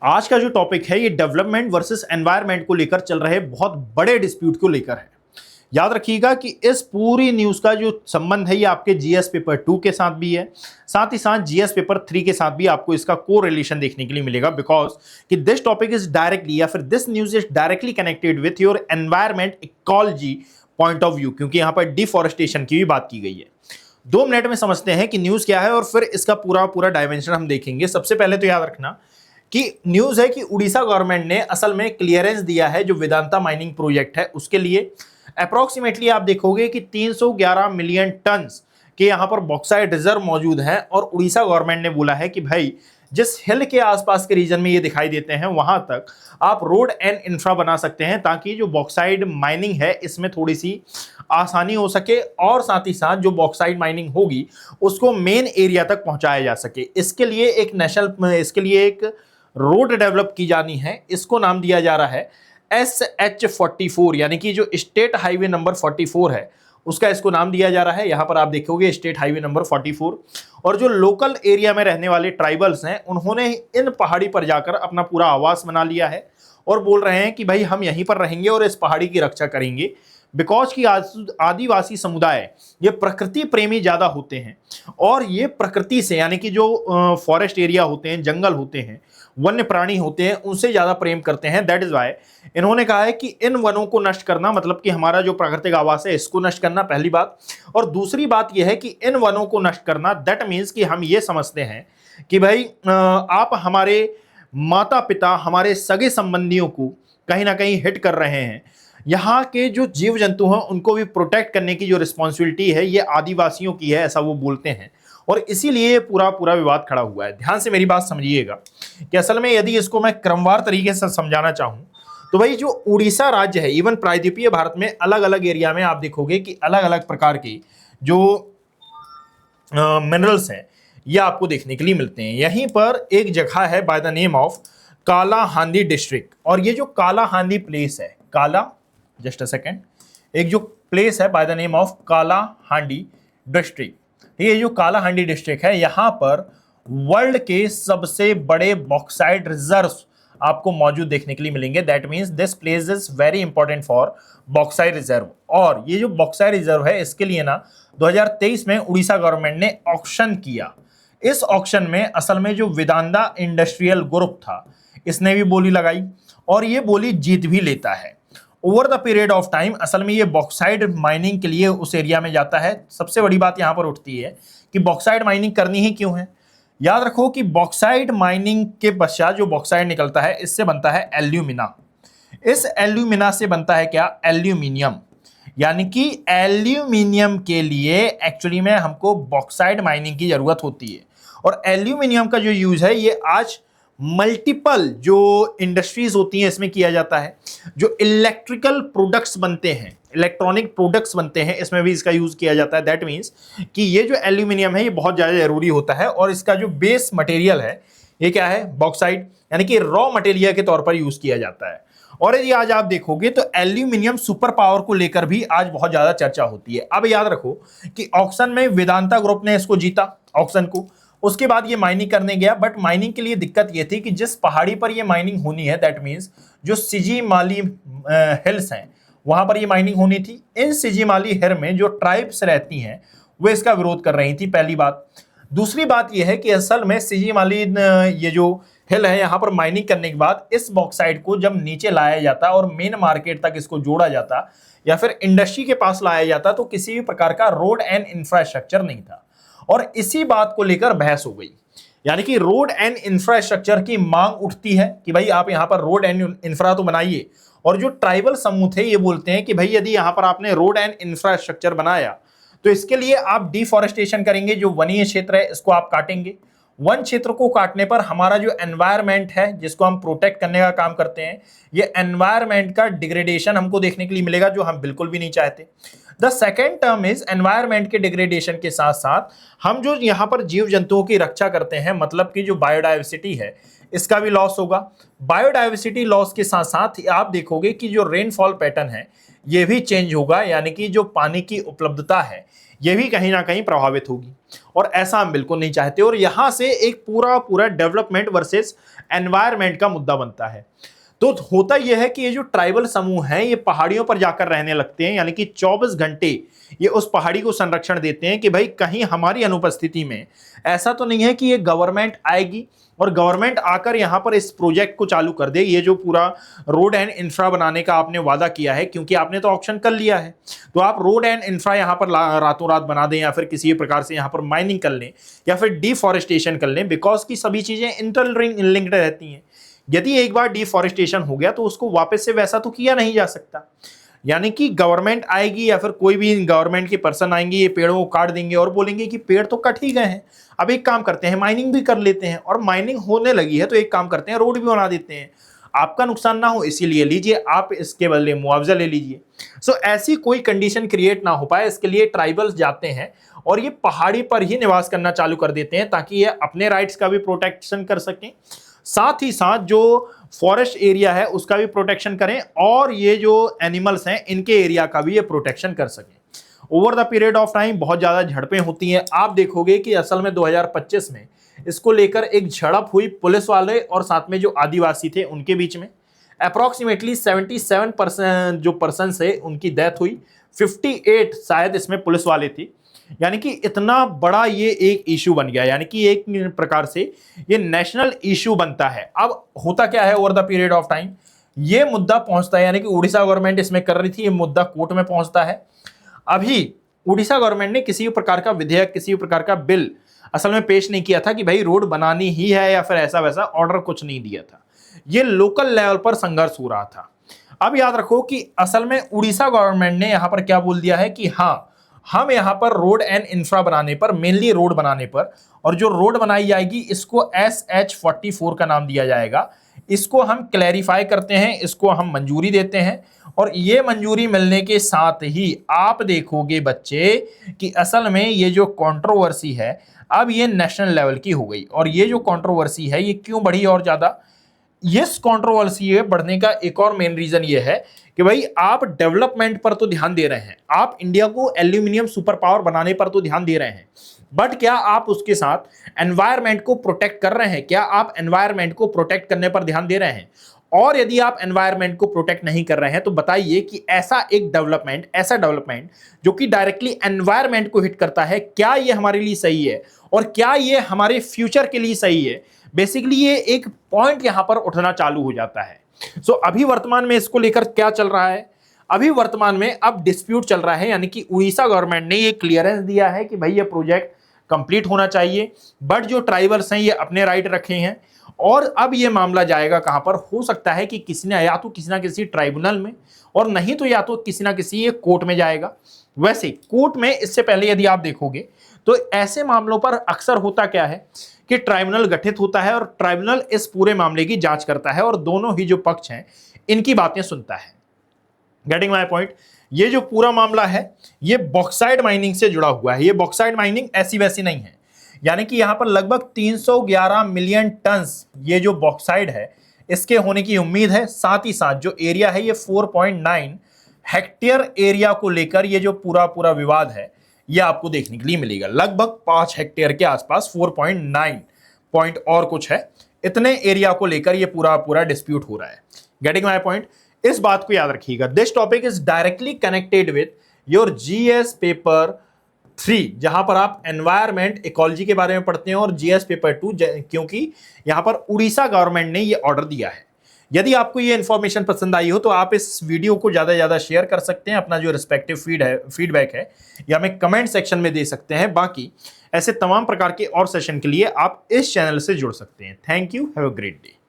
आज का जो टॉपिक है ये डेवलपमेंट वर्सेस एनवायरनमेंट को लेकर चल रहे बहुत बड़े डिस्प्यूट को लेकर है। याद रखिएगा कि इस पूरी न्यूज का जो संबंध है ये आपके जीएस पेपर 2 के साथ भी है, साथ ही साथ जीएस पेपर 3 के साथ भी आपको इसका को रिलेशन देखने के लिए मिलेगा, बिकॉज कि दिस टॉपिक इज डायरेक्टली या फिर this news is directly connected with your environment ecology point of view, क्योंकि यहां पर डिफॉरेस्टेशन की भी बात की गई है। 2 मिनट में समझते हैं कि न्यूज क्या है और फिर इसका पूरा पूरा डायमेंशन हम देखेंगे। सबसे पहले तो याद रखना कि न्यूज है कि उड़ीसा गवर्नमेंट ने असल में क्लियरेंस दिया है जो वेदांता माइनिंग प्रोजेक्ट है उसके लिए। अप्रोक्सीमेटली आप देखोगे कि 311 मिलियन टन के यहां पर बॉक्साइट रिजर्व मौजूद है और उड़ीसा गवर्नमेंट ने बोला है कि भाई जिस हिल के आसपास के रीजन में ये दिखाई देते हैं वहां तक आप रोड एंड इंफ्रा बना सकते हैं ताकि जो बॉक्साइड माइनिंग है इसमें थोड़ी सी आसानी हो सके और साथ ही साथ जो बॉक्साइड माइनिंग होगी उसको मेन एरिया तक पहुंचाया जा सके। इसके लिए एक रोड डेवलप की जानी है, इसको नाम दिया जा रहा है SH44, यानी कि जो स्टेट हाईवे नंबर 44 है उसका इसको नाम दिया जा रहा है। यहां पर आप देखोगे स्टेट हाईवे नंबर 44। और जो लोकल एरिया में रहने वाले ट्राइबल्स हैं उन्होंने इन पहाड़ी पर जाकर अपना पूरा आवास बना लिया है और बोल रहे हैं कि भाई हम यहीं पर रहेंगे और इस पहाड़ी की रक्षा करेंगे, बिकॉज की आदिवासी समुदाय ये प्रकृति प्रेमी ज्यादा होते हैं और ये प्रकृति से यानी कि जो फॉरेस्ट एरिया होते हैं, जंगल होते हैं, वन्य प्राणी होते हैं, उनसे ज्यादा प्रेम करते हैं। दैट इज वाई इन्होंने कहा है कि इन वनों को नष्ट करना मतलब कि हमारा जो प्राकृतिक आवास है इसको नष्ट करना, पहली बात। और दूसरी बात यह है कि इन वनों को नष्ट करना दैट मीन्स कि हम ये समझते हैं कि भाई आप हमारे माता पिता, हमारे सगे संबंधियों को कहीं ना कहीं हिट कर रहे हैं। यहाँ के जो जीव जंतु हैं उनको भी प्रोटेक्ट करने की जो रिस्पॉन्सिबिलिटी है ये आदिवासियों की है, ऐसा वो बोलते हैं और इसीलिए पूरा पूरा विवाद खड़ा हुआ है। ध्यान से मेरी बात समझिएगा कि असल में यदि इसको मैं क्रमवार तरीके से समझाना चाहूं तो भाई जो उड़ीसा राज्य है, इवन प्रायद्वीपीय भारत में अलग अलग एरिया में आप देखोगे कि अलग अलग प्रकार के जो मिनरल्स हैं ये आपको देखने के लिए मिलते हैं। यहीं पर एक जगह है by the name of Kalahandi district, और ये जो कालाहांदी प्लेस है, जस्ट अ सेकेंड, एक जो प्लेस है by the name of Kalahandi district, ये जो कालाहांडी डिस्ट्रिक्ट है यहाँ पर वर्ल्ड के सबसे बड़े बॉक्साइट रिजर्व्स आपको मौजूद देखने के लिए मिलेंगे। That means this place is very important for bauxite reserve. और ये जो बॉक्साइट रिजर्व है इसके लिए ना 2023 में उड़ीसा गवर्नमेंट ने ऑक्शन किया। इस ऑक्शन में असल में जो वेदांता इंडस्ट्रियल ग्रुप था इसने भी बोली लगाई और ये बोली जीत भी लेता है। Over the period of time असल में ये बॉक्साइड माइनिंग के लिए उस एरिया में जाता है। सबसे बड़ी बात यहां पर उठती है कि बॉक्साइड माइनिंग करनी ही क्यों है। याद रखो कि बॉक्साइड माइनिंग के पश्चात जो बॉक्साइड निकलता है इससे बनता है एल्यूमिना। इस एल्यूमिना से बनता है क्या, एल्यूमिनियम। यानी कि एल्यूमिनियम के लिए एक्चुअली में हमको बॉक्साइड माइनिंग की जरूरत होती है और एल्यूमिनियम का जो यूज है ये आज मल्टीपल जो इंडस्ट्रीज होती हैं इसमें किया जाता है। जो इलेक्ट्रिकल प्रोडक्ट्स बनते हैं, इलेक्ट्रॉनिक प्रोडक्ट्स बनते हैं, इसमें भी इसका यूज किया जाता है। दैट मीन्स कि ये जो एल्यूमिनियम है ये बहुत ज़्यादा जरूरी होता है और इसका जो बेस मटेरियल है ये क्या है, बॉक्साइड, यानी कि रॉ मटेरियल के तौर पर यूज किया जाता है। और यदि आज आप देखोगे तो एल्यूमिनियम सुपर पावर को लेकर भी आज बहुत ज्यादा चर्चा होती है। अब याद रखो कि ऑक्शन में वेदांता ग्रुप ने इसको जीता ऑक्शन को, उसके बाद ये माइनिंग करने गया, बट माइनिंग के लिए दिक्कत ये थी कि जिस पहाड़ी पर ये माइनिंग होनी है, दैट मीन्स जो सिजीमाली हिल्स हैं वहां पर ये माइनिंग होनी थी। इन सिजीमाली हिल में जो ट्राइब्स रहती हैं वो इसका विरोध कर रही थी, पहली बात। दूसरी बात यह है कि असल में सिजीमाली ये जो हिल है यहाँ पर माइनिंग करने के बाद इस बॉक्साइड को जब नीचे लाया जाता और मेन मार्केट तक इसको जोड़ा जाता या फिर इंडस्ट्री के पास लाया जाता तो किसी भी प्रकार का रोड एंड इंफ्रास्ट्रक्चर नहीं था और इसी बात को लेकर बहस हो गई। यानी कि रोड एंड इंफ्रास्ट्रक्चर की मांग उठती है कि भाई आप यहाँ पर रोड एंड इंफ्रा तो बनाइए, और जो ट्राइबल समूह थे ये बोलते हैं कि भाई यदि यहाँ पर आपने रोड एंड इंफ्रास्ट्रक्चर बनाया तो इसके लिए आप डिफॉरेस्टेशन करेंगे, जो वनीय क्षेत्र है इसको आप काटेंगे। वन क्षेत्र को काटने पर हमारा जो एनवायरनमेंट है जिसको हम प्रोटेक्ट करने का काम करते हैं, ये एनवायरनमेंट का डिग्रेडेशन हमको देखने के लिए मिलेगा, जो हम बिल्कुल भी नहीं चाहते। The second term is environment के डिग्रेडेशन के साथ साथ हम जो यहाँ पर जीव जंतुओं की रक्षा करते हैं, मतलब कि जो बायोडाइवर्सिटी है इसका भी लॉस होगा। बायोडाइवर्सिटी लॉस के साथ साथ आप देखोगे कि जो रेनफॉल पैटर्न है ये भी चेंज होगा, यानी कि जो पानी की उपलब्धता है ये भी कहीं ना कहीं प्रभावित होगी, और ऐसा हम बिल्कुल नहीं चाहते। और यहां से एक पूरा पूरा डेवलपमेंट वर्सेस एनवायरमेंट का मुद्दा बनता है। तो होता यह है कि ये जो ट्राइबल समूह हैं ये पहाड़ियों पर जाकर रहने लगते हैं, यानी कि 24 घंटे ये उस पहाड़ी को संरक्षण देते हैं कि भाई कहीं हमारी अनुपस्थिति में ऐसा तो नहीं है कि ये गवर्नमेंट आएगी और गवर्नमेंट आकर यहाँ पर इस प्रोजेक्ट को चालू कर दे। ये जो पूरा रोड एंड इंफ्रा बनाने का आपने वादा किया है, क्योंकि आपने तो ऑप्शन कर लिया है, तो आप रोड एंड इंफ्रा यहाँ पर रातों रात बना दें, या फिर किसी प्रकार से यहाँ पर माइनिंग कर लें, या फिर डिफॉरेस्टेशन कर लें, बिकॉज की सभी चीजें इंटरलिंक्ड रहती हैं। यदि एक बार डिफॉरेस्टेशन हो गया तो उसको वापस से वैसा तो किया नहीं जा सकता। यानी कि गवर्नमेंट आएगी या फिर कोई भी गवर्नमेंट के पर्सन आएंगे, ये पेड़ों को काट देंगे और बोलेंगे कि पेड़ तो कट ही गए हैं, अब एक काम करते हैं माइनिंग भी कर लेते हैं, और माइनिंग होने लगी है तो एक काम करते हैं रोड भी बना देते हैं, आपका नुकसान ना हो इसीलिए लीजिए, आप इसके बदले मुआवजा ले लीजिए। सो ऐसी कोई कंडीशन क्रिएट ना हो पाए, इसके लिए ट्राइबल्स जाते हैं और ये पहाड़ी पर ही निवास करना चालू कर देते हैं, ताकि ये अपने राइट्स का भी प्रोटेक्शन कर सकें, साथ ही साथ जो फॉरेस्ट एरिया है उसका भी प्रोटेक्शन करें, और ये जो एनिमल्स हैं इनके एरिया का भी ये प्रोटेक्शन कर सकें। Over the period of time बहुत ज़्यादा झड़पें होती हैं। आप देखोगे कि असल में 2025 में इसको लेकर एक झड़प हुई पुलिस वाले और साथ में जो आदिवासी थे उनके बीच में। अप्रॉक्सीमेटली 77% जो पर्सन है उनकी डेथ हुई, 58 शायद इसमें पुलिस वाले थे। यानी कि इतना बड़ा ये एक इशू बन गया, यानी कि एक प्रकार से ये नेशनल इशू बनता है। अब होता क्या है, over the period of time ये मुद्दा पहुंचता है, यानी कि उड़ीसा गवर्नमेंट इसमें कर रही थी, ये मुद्दा कोर्ट में पहुंचता है। अभी उड़ीसा गवर्नमेंट ने किसी प्रकार का विधेयक, किसी प्रकार का बिल असल में पेश नहीं किया था कि भाई रोड बनानी ही है, या फिर ऐसा वैसा ऑर्डर कुछ नहीं दिया था। ये लोकल लेवल पर संघर्ष हो रहा था। अब याद रखो कि असल में उड़ीसा गवर्नमेंट ने यहां पर क्या बोल दिया है कि हाँ, हम यहाँ पर रोड एंड इंफ्रा बनाने पर, मेनली रोड बनाने पर, और जो रोड बनाई जाएगी इसको SH44 का नाम दिया जाएगा, इसको हम क्लैरिफाई करते हैं, इसको हम मंजूरी देते हैं। और ये मंजूरी मिलने के साथ ही आप देखोगे बच्चे कि असल में ये जो कंट्रोवर्सी है अब ये नेशनल लेवल की हो गई। और ये जो कंट्रोवर्सी है ये क्यों बढ़ी और ज्यादा, यस कंट्रोवर्सी है बढ़ने का एक और मेन रीजन ये है कि भाई आप डेवलपमेंट पर तो ध्यान दे रहे हैं, आप इंडिया को एल्यूमिनियम सुपर पावर बनाने पर तो ध्यान दे रहे हैं, बट क्या आप उसके साथ एनवायरनमेंट को प्रोटेक्ट कर रहे हैं? क्या आप एनवायरनमेंट को प्रोटेक्ट करने पर ध्यान दे रहे हैं? और यदि आप एनवायरनमेंट को प्रोटेक्ट नहीं कर रहे हैं तो बताइए कि ऐसा डेवलपमेंट जो कि डायरेक्टली एनवायरनमेंट को हिट करता है, क्या ये हमारे लिए सही है और क्या ये हमारे फ्यूचर के लिए सही है? बेसिकली ये एक पॉइंट यहां पर उठना चालू हो जाता है। सो अभी वर्तमान में इसको लेकर क्या चल रहा है? अभी वर्तमान में अब डिस्प्यूट चल रहा है, यानी कि उड़ीसा गवर्नमेंट ने ये क्लियरेंस दिया है कि भाई ये प्रोजेक्ट कंप्लीट होना चाहिए, बट जो ट्राइबल्स हैं ये अपने राइट रखे हैं। और अब ये मामला जाएगा कहां पर? हो सकता है कि किसी ने या तो किसी ना किसी ट्राइब्यूनल में, और नहीं तो या तो किसी ना किसी ये कोर्ट में जाएगा। वैसे कोर्ट में इससे पहले यदि आप देखोगे तो ऐसे मामलों पर अक्सर होता क्या है कि ट्राइब्यूनल गठित होता है और ट्राइब्यूनल इस पूरे मामले की जांच करता है और दोनों ही जो पक्ष हैं इनकी बातें सुनता है। Getting my point? ये जो पूरा मामला है ये बॉक्साइट माइनिंग से जुड़ा हुआ है। ये बॉक्साइट माइनिंग ऐसी वैसी नहीं है, यानी कि यहां पर लगभग 311 मिलियन टन ये जो बॉक्साइट है इसके होने की उम्मीद है। साथ ही साथ जो एरिया है ये 4.9 हेक्टेयर एरिया को लेकर ये जो पूरा विवाद है ये आपको देखने के लिए मिलेगा। लगभग 5 हेक्टेयर के आसपास, 4.9 पॉइंट और कुछ है, इतने एरिया को लेकर ये पूरा डिस्प्यूट हो रहा है। Getting my point? इस बात को याद रखिएगा, this topic is directly connected with your GS paper 3, जहां पर आप एनवायरमेंट इकोलॉजी के बारे में पढ़ते हैं, और जीएस पेपर 2 क्योंकि यहां पर उड़ीसा गवर्नमेंट ने ये ऑर्डर दिया है। यदि आपको ये इन्फॉर्मेशन पसंद आई हो तो आप इस वीडियो को ज़्यादा से ज़्यादा शेयर कर सकते हैं, अपना जो रिस्पेक्टिव फीडबैक है या हमें कमेंट सेक्शन में दे सकते हैं। बाकी ऐसे तमाम प्रकार के और सेशन के लिए आप इस चैनल से जुड़ सकते हैं। Thank you, have a great day.